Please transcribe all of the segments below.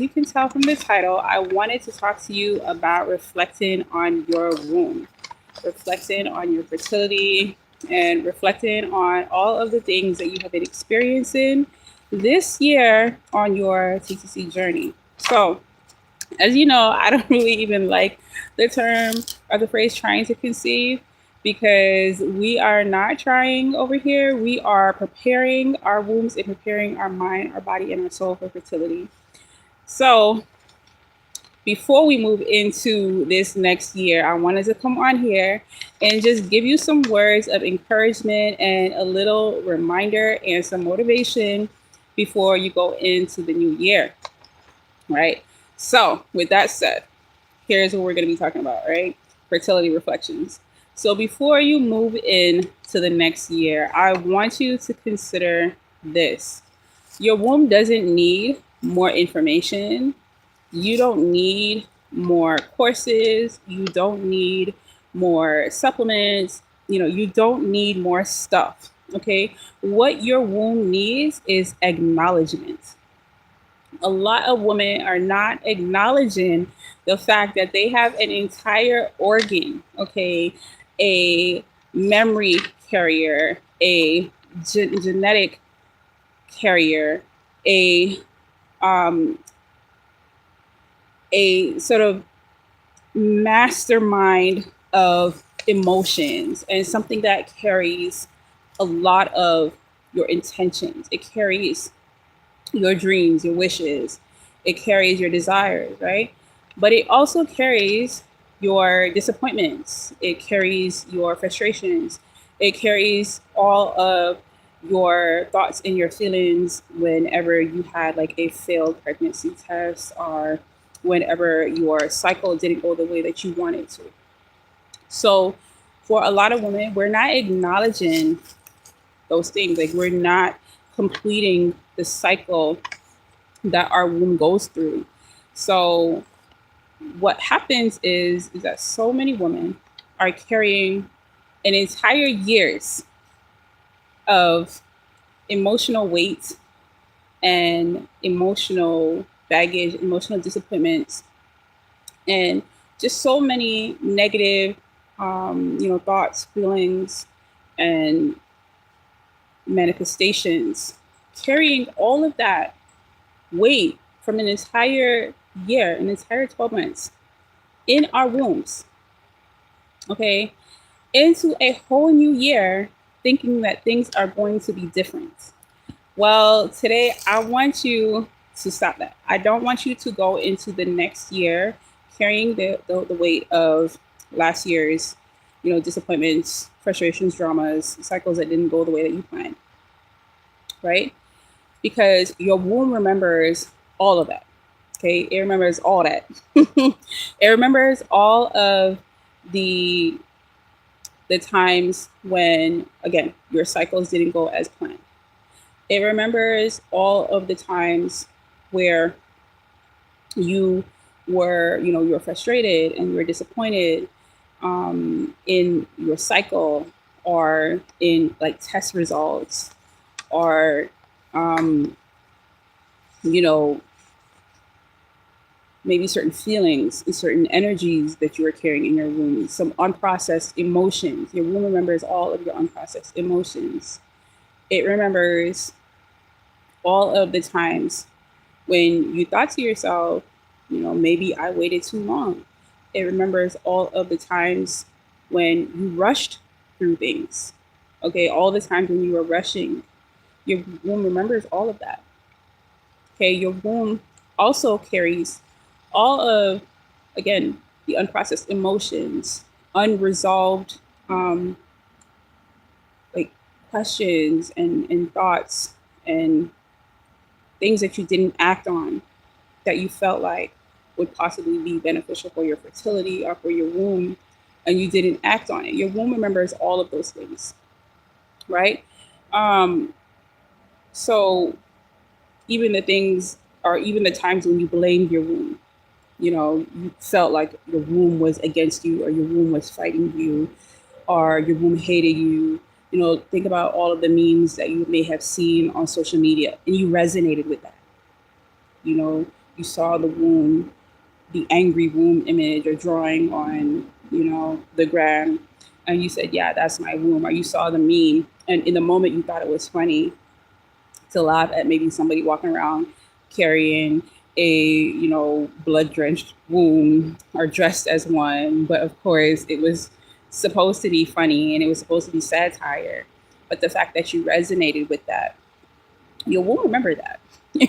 you can tell from the title, I wanted to talk to you about reflecting on your womb, reflecting on your fertility, and reflecting on all of the things that you have been experiencing this year on your TTC journey. So, as you know, I don't really even like the term or the phrase trying to conceive because we are not trying over here. We are preparing our wombs and preparing our mind, our body, and our soul for fertility. So, before we move into this next year, I wanted to come on here and just give you some words of encouragement and a little reminder and some motivation before you go into the new year, right? So, with that said, here's what we're going to be talking about, right? Fertility reflections. So, before you move in to the next year, I want you to consider this. Your womb doesn't need more information. You don't need more courses. You don't need more supplements. You don't need more stuff. Okay. What your womb needs is acknowledgement. A lot of women are not acknowledging the fact that they have an entire organ, okay, a memory carrier, a genetic carrier, a um, a sort of mastermind of emotions and something that carries a lot of your intentions. It carries your dreams, your wishes. It carries your desires, right? But it also carries your disappointments. It carries your frustrations. It carries all of your thoughts and your feelings whenever you had like a failed pregnancy test or whenever your cycle didn't go the way that you wanted to. So, for a lot of women, we're not acknowledging those things. Like, we're not completing the cycle that our womb goes through. So, what happens is that so many women are carrying an entire years of emotional weight and emotional baggage, emotional disappointments, and just so many negative, thoughts, feelings, and manifestations, carrying all of that weight from an entire year, an entire 12 months in our wombs, okay, into a whole new year, thinking that things are going to be different. Well, today I want you to stop that. I don't want you to go into the next year carrying the weight of last year's, disappointments, frustrations, dramas, cycles that didn't go the way that you planned, right? Because your womb remembers all of that. Okay, it remembers all that. It remembers all of the times when, again, your cycles didn't go as planned. It remembers all of the times where you were, you were frustrated and you were disappointed in your cycle or in like test results or, you know, maybe certain feelings and certain energies that you are carrying in your womb, some unprocessed emotions. Your womb remembers all of your unprocessed emotions. It remembers all of the times when you thought to yourself, maybe I waited too long. It remembers all of the times when you rushed through things. Okay, all the times when you were rushing. Your womb remembers all of that. Okay, your womb also carries all of, again, the unprocessed emotions, unresolved like questions and thoughts and things that you didn't act on that you felt like would possibly be beneficial for your fertility or for your womb, and you didn't act on it. Your womb remembers all of those things, right? Um, so even the things, or even the times when you blamed your womb, you felt like your womb was against you, or your womb was fighting you, or your womb hated you. Think about all of the memes that you may have seen on social media and you resonated with that. You you saw the womb, the angry womb image or drawing on, the gram, and you said, yeah, that's my womb, or you saw the meme, and in the moment you thought it was funny to laugh at maybe somebody walking around carrying a, blood drenched womb or dressed as one. But of course, it was supposed to be funny and it was supposed to be satire. But the fact that you resonated with that, your womb remember that.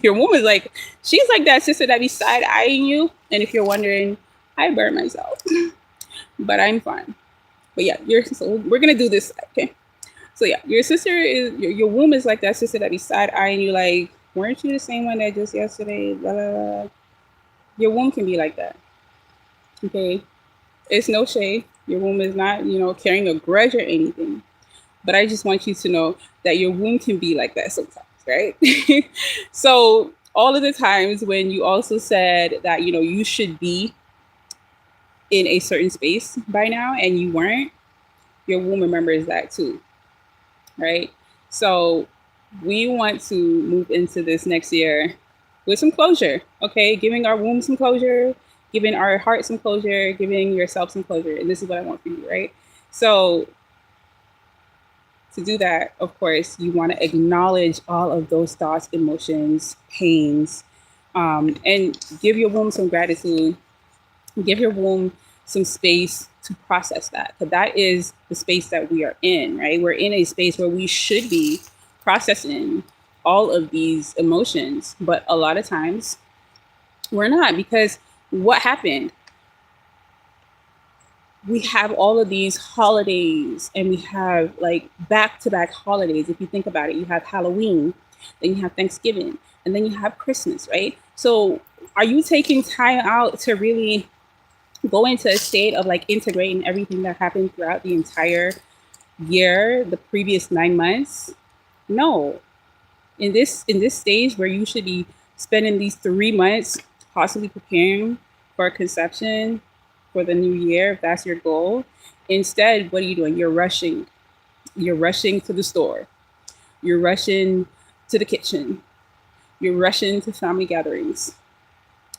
Your womb is like, she's like that sister that be side eyeing you. And if you're wondering, I burn myself, but I'm fine. But yeah, so we're gonna do this, okay? So yeah, your sister is your womb is like that sister that be side eyeing you, like, weren't you the same one that just yesterday? Blah, blah, blah. Your womb can be like that. Okay, it's no shade. Your womb is not, carrying a grudge or anything. But I just want you to know that your womb can be like that sometimes, right? So all of the times when you also said that, you should be in a certain space by now and you weren't, your womb remembers that too, right? So we want to move into this next year with some closure, okay? Giving our womb some closure, giving our heart some closure, giving yourself some closure. And this is what I want for you, right? So to do that, of course, you want to acknowledge all of those thoughts, emotions, pains, and give your womb some gratitude. Give your womb some space to process that. Because that is the space that we are in, right? We're in a space where we should be processing all of these emotions. But a lot of times we're not, because what happened? We have all of these holidays and we have like back-to-back holidays. If you think about it, you have Halloween, then you have Thanksgiving, and then you have Christmas, right? So are you taking time out to really go into a state of like integrating everything that happened throughout the entire year, the previous 9 months? No. In this stage where you should be spending these 3 months possibly preparing for a conception for the new year, if that's your goal, instead, what are you doing? You're rushing. You're rushing to the store. You're rushing to the kitchen. You're rushing to family gatherings.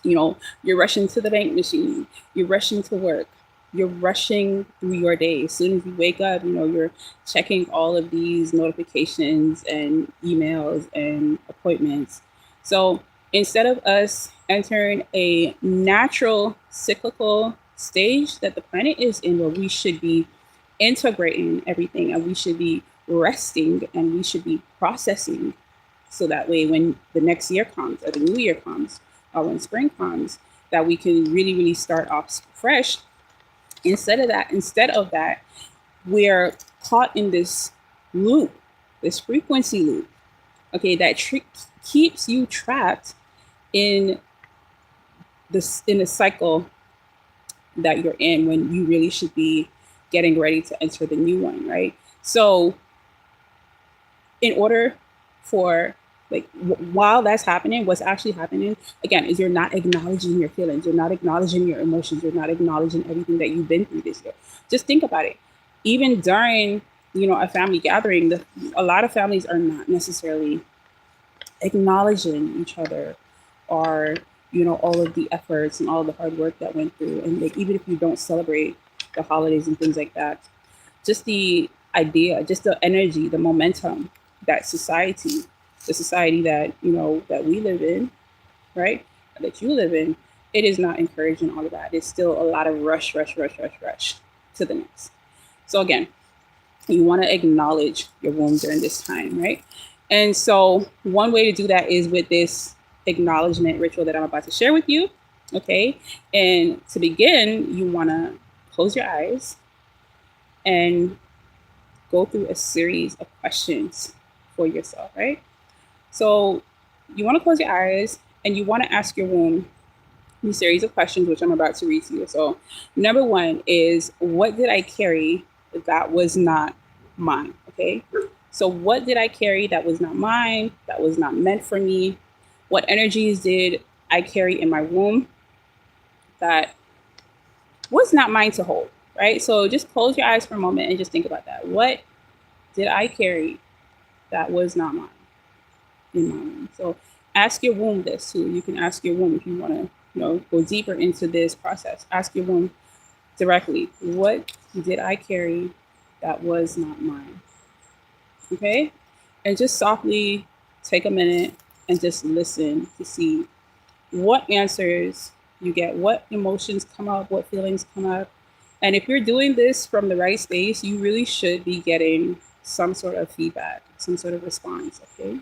You're rushing to the bank machine. You're rushing to work. You're rushing through your day. As soon as you wake up, you're checking all of these notifications and emails and appointments. So instead of us entering a natural cyclical stage that the planet is in, where we should be integrating everything and we should be resting and we should be processing, so that way when the next year comes or the new year comes or when spring comes, that we can really, really start off fresh. Instead of that, we're caught in this loop, this frequency loop, okay, that keeps you trapped in a cycle that you're in, when you really should be getting ready to enter the new one, right? So in order for while that's happening, what's actually happening again is you're not acknowledging your feelings, you're not acknowledging your emotions, you're not acknowledging everything that you've been through this year. Just think about it. Even during a family gathering, a lot of families are not necessarily acknowledging each other, or all of the efforts and all the hard work that went through. And even if you don't celebrate the holidays and things like that, just the idea, just the energy, the momentum that the society that that we live in, right, that you live in, it is not encouraging all of that. It's still a lot of rush to the next. So again, you want to acknowledge your womb during this time, right? And so one way to do that is with this acknowledgement ritual that I'm about to share with you. Okay. And to begin, you want to close your eyes and go through a series of questions for yourself, right? So you want to close your eyes and you want to ask your womb a series of questions, which I'm about to read to you. So number one is, what did I carry that was not mine? Okay. So what did I carry that was not mine, that was not meant for me? What energies did I carry in my womb that was not mine to hold, right? So just close your eyes for a moment and just think about that. What did I carry that was not mine in my womb? So Ask your womb this too. You can ask your womb if you want to, go deeper into this process. Ask your womb directly, what did I carry that was not mine? Okay? And just softly take a minute and just listen to see what answers you get, what emotions come up, what feelings come up. And if you're doing this from the right space, you really should be getting some sort of feedback, some sort of response. Okay?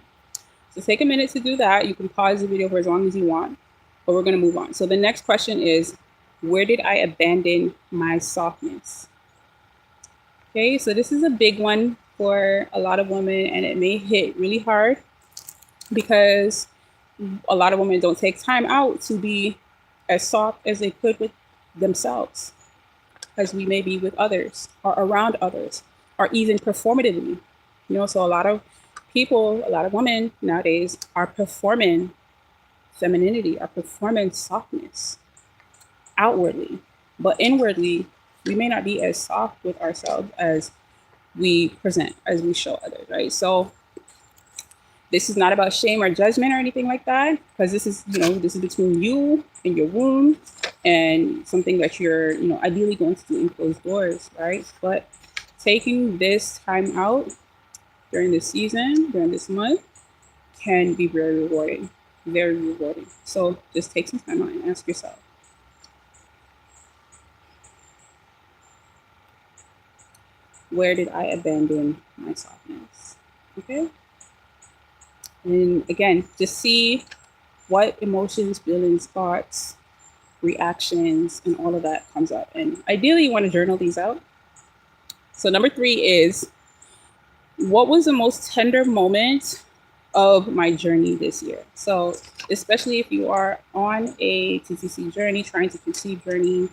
So take a minute to do that. You can pause the video for as long as you want, but we're going to move on. So the next question is, where did I abandon my softness? Okay, so this is a big one for a lot of women, and it may hit really hard because a lot of women don't take time out to be as soft as they could with themselves as we may be with others or around others or even performatively. So a lot of people, a lot of women nowadays are performing femininity, are performing softness outwardly, but inwardly, we may not be as soft with ourselves as we present, as we show others, right? So this is not about shame or judgment or anything like that, because this is between you and your womb and something that you're, ideally going to do in closed doors, right? But taking this time out during this season, during this month, can be very rewarding, very rewarding. So just take some time out and ask yourself, where did I abandon my softness? Okay. And again, just see what emotions, feelings, thoughts, reactions, and all of that comes up. And ideally, you want to journal these out. So number 3 is, what was the most tender moment of my journey this year? So especially if you are on a TTC journey, trying to conceive journey,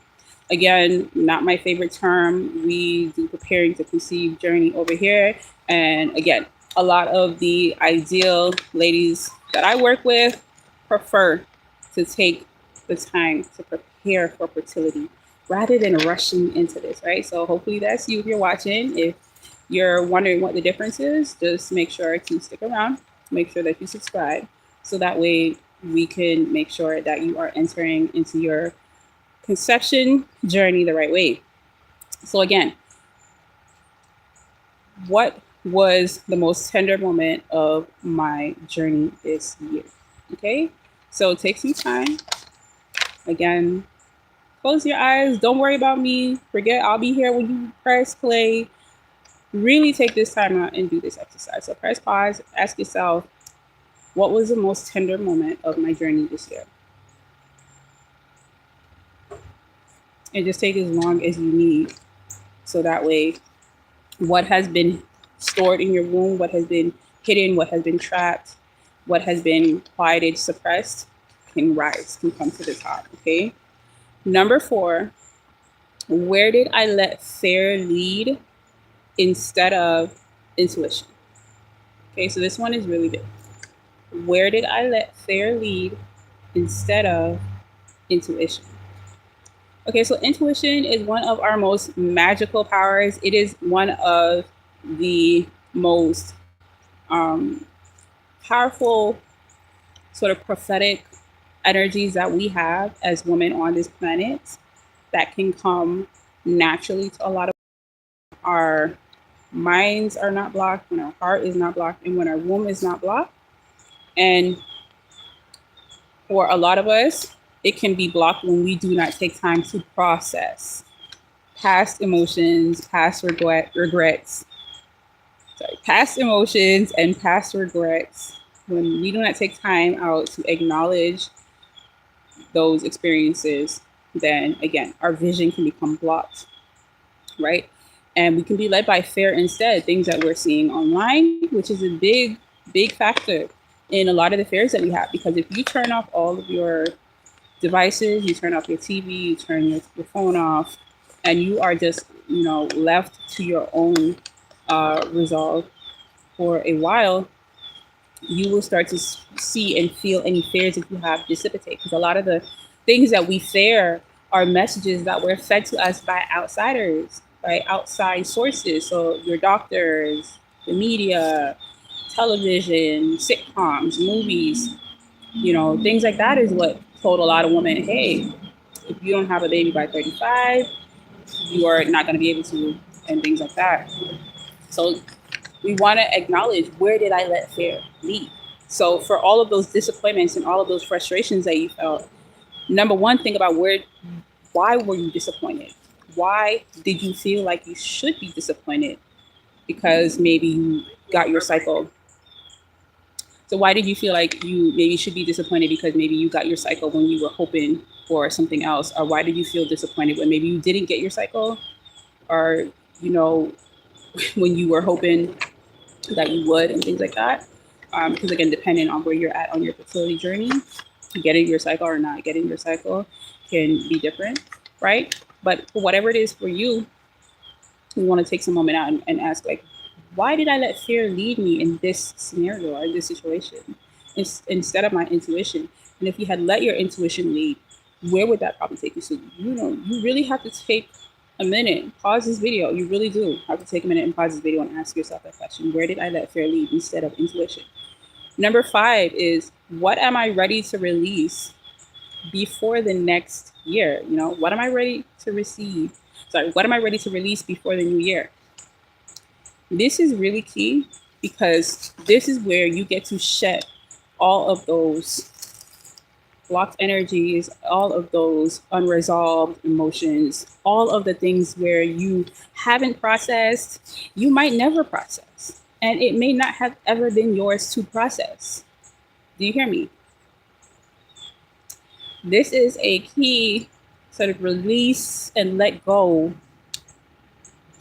again, not my favorite term. We do preparing to conceive journey over here. And again, a lot of the ideal ladies that I work with prefer to take the time to prepare for fertility rather than rushing into this, right? So hopefully that's you if you're watching. If you're wondering what the difference is, just make sure to stick around, make sure that you subscribe, so that way we can make sure that you are entering into your conception journey the right way. So again, what was the most tender moment of my journey this year? Okay, so take some time. Again, close your eyes. Don't worry about me. Forget I'll be here when you press play. Really take this time out and do this exercise. So press pause. Ask yourself, what was the most tender moment of my journey this year? And just take as long as you need. So that way, what has been stored in your womb, what has been hidden, what has been trapped, what has been quieted, suppressed, can rise, can come to the top, okay? Number 4, where did I let fear lead instead of intuition? Okay, so this one is really big. Where did I let fear lead instead of intuition? Okay, so intuition is one of our most magical powers. It is one of the most powerful sort of prophetic energies that we have as women on this planet that can come naturally to a lot of our minds are not blocked, when our heart is not blocked, and when our womb is not blocked. And for a lot of us, it can be blocked when we do not take time to process past emotions, past regrets, past emotions and past regrets. When we do not take time out to acknowledge those experiences, then again, our vision can become blocked, right? And we can be led by fear instead, things that we're seeing online, which is a big, big factor in a lot of the fears that we have. Because if you turn off all of your devices, you turn off your TV, you turn your phone off, and you are just, left to your own resolve for a while, you will start to see and feel any fears that you have dissipate. Because a lot of the things that we fear are messages that were fed to us by outsiders, by outside sources. So your doctors, the media, television, sitcoms, movies. Things like that is what told a lot of women, hey, if you don't have a baby by 35, you are not going to be able to, and things like that. So we want to acknowledge, where did I let fear lead? So for all of those disappointments and all of those frustrations that you felt, number one, think about why were you disappointed? Why did you feel like you should be disappointed? Because maybe you got your cycle. So why did you feel like you maybe should be disappointed because maybe you got your cycle when you were hoping for something else? Or why did you feel disappointed when maybe you didn't get your cycle? Or, you know, when you were hoping that you would, and things like that. Because again, depending on where you're at on your fertility journey, getting your cycle or not getting your cycle can be different, right? But for whatever it is for you, you want to take some moment out and ask, like, why did I let fear lead me in this scenario or this situation instead of my intuition? And if you had let your intuition lead, where would that probably take you? So, you really have to take a minute, pause this video. You really do have to take a minute and pause this video and ask yourself that question. Where did I let fear lead instead of intuition? Number 5 is, what am I ready to release before the next year? What am I ready to receive? Sorry, what am I ready to release before the new year? This is really key because this is where you get to shed all of those blocked energies, all of those unresolved emotions, all of the things where you haven't processed, you might never process. And it may not have ever been yours to process. Do you hear me? This is a key sort of release and let go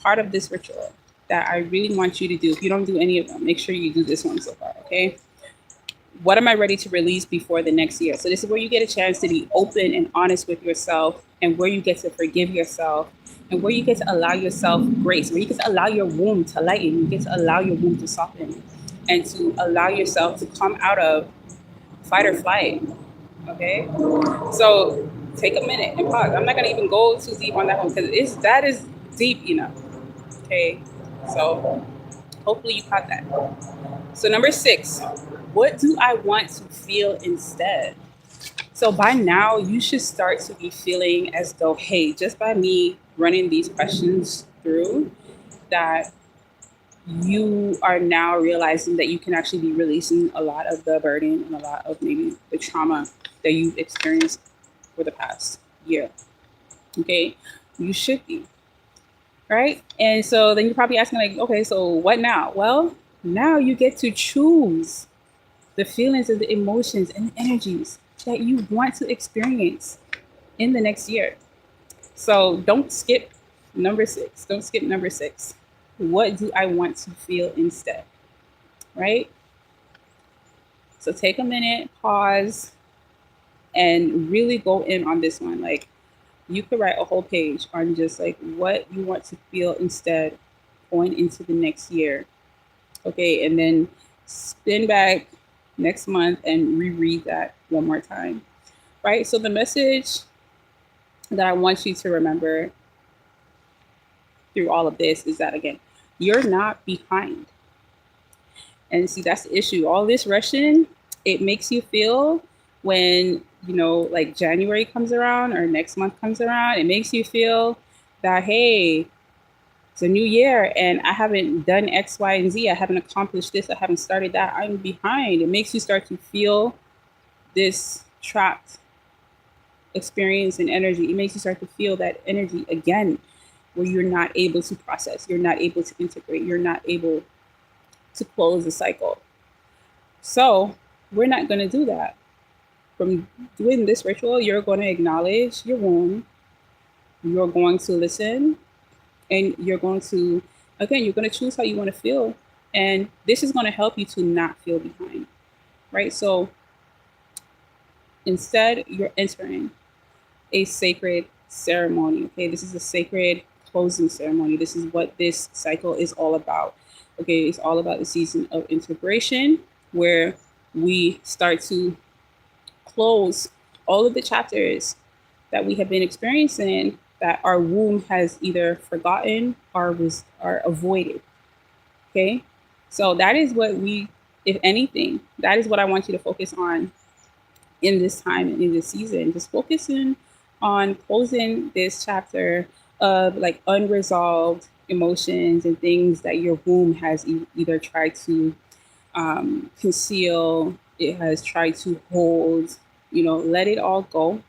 part of this ritual that I really want you to do. If you don't do any of them, make sure you do this one so far, okay? What am I ready to release before the next year? So this is where you get a chance to be open and honest with yourself, and where you get to forgive yourself, and where you get to allow yourself grace, where you get to allow your womb to lighten, you get to allow your womb to soften, and to allow yourself to come out of fight or flight, okay? So take a minute and pause. I'm not gonna even go too deep on that one because that is deep enough, okay? So hopefully you caught that. So number 6, what do I want to feel instead? So by now, you should start to be feeling as though, hey, just by me running these questions through, that you are now realizing that you can actually be releasing a lot of the burden and a lot of maybe the trauma that you've experienced for the past year. Okay, you should be. Right? And so then you're probably asking, like, okay, so what now? Well, now you get to choose the feelings and the emotions and the energies that you want to experience in the next year. So don't skip number 6. Don't skip number 6. What do I want to feel instead? Right? So take a minute, pause, and really go in on this one. Like, you could write a whole page on just like what you want to feel instead going into the next year. Okay, and then spin back next month and reread that one more time. Right? So the message that I want you to remember through all of this is that, again, you're not behind. And see, that's the issue. All this rushing, it makes you feel, when, like January comes around or next month comes around, it makes you feel that, hey, it's a new year and I haven't done X, Y, and Z. I haven't accomplished this. I haven't started that. I'm behind. It makes you start to feel this trapped experience and energy. It makes you start to feel that energy again, where you're not able to process, you're not able to integrate, you're not able to close the cycle. So we're not going to do that. From doing this ritual, you're going to acknowledge your womb, you're going to listen, and you're going to, again, you're going to choose how you want to feel. And this is going to help you to not feel behind, right? So instead, you're entering a sacred ceremony, okay? This is a sacred closing ceremony. This is what this cycle is all about, okay? It's all about the season of integration, where we start to close all of the chapters that we have been experiencing that our womb has either forgotten or avoided. Okay, so that is what we, if anything, that is what I want you to focus on in this time and in this season. Just focusing on closing this chapter of like unresolved emotions and things that your womb has either tried to conceal, it has tried to hold, let it all go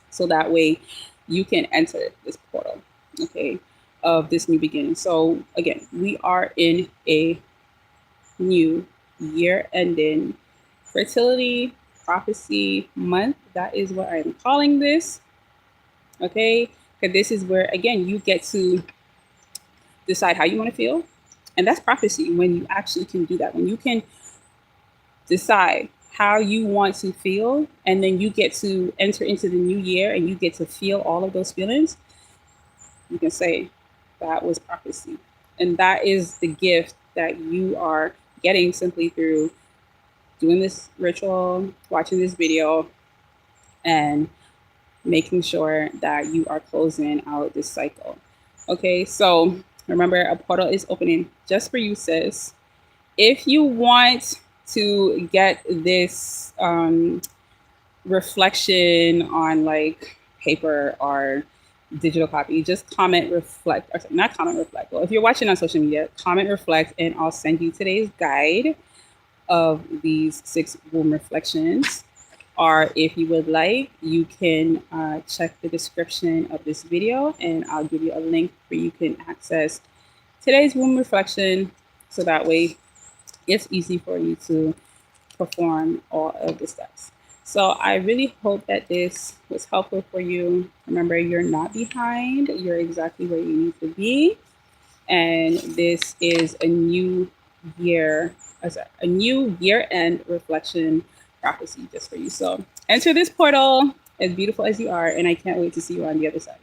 so that way you can enter this portal, okay, of this new beginning. So again, we are in a new year ending fertility prophecy month. That is what I'm calling this, okay? Because this is where, again, you get to decide how you want to feel. And that's prophecy when you actually can do that, when you can decide how you want to feel, and then you get to enter into the new year and you get to feel all of those feelings. You can say that was prophecy. And that is the gift that you are getting simply through doing this ritual, watching this video, and making sure that you are closing out this cycle. Okay, so remember, a portal is opening just for you, sis. If you want to get this reflection on like paper or digital copy, just comment reflect, or not comment reflect. Well, if you're watching on social media, comment reflect, and I'll send you today's guide of these 6 womb reflections. Or if you would like, you can check the description of this video and I'll give you a link where you can access today's womb reflection. So that way it's easy for you to perform all of the steps. So I really hope that this was helpful for you. Remember, you're not behind, you're exactly where you need to be. And this is a new year, a new year-end reflection prophecy just for you. So enter this portal as beautiful as you are, and I can't wait to see you on the other side.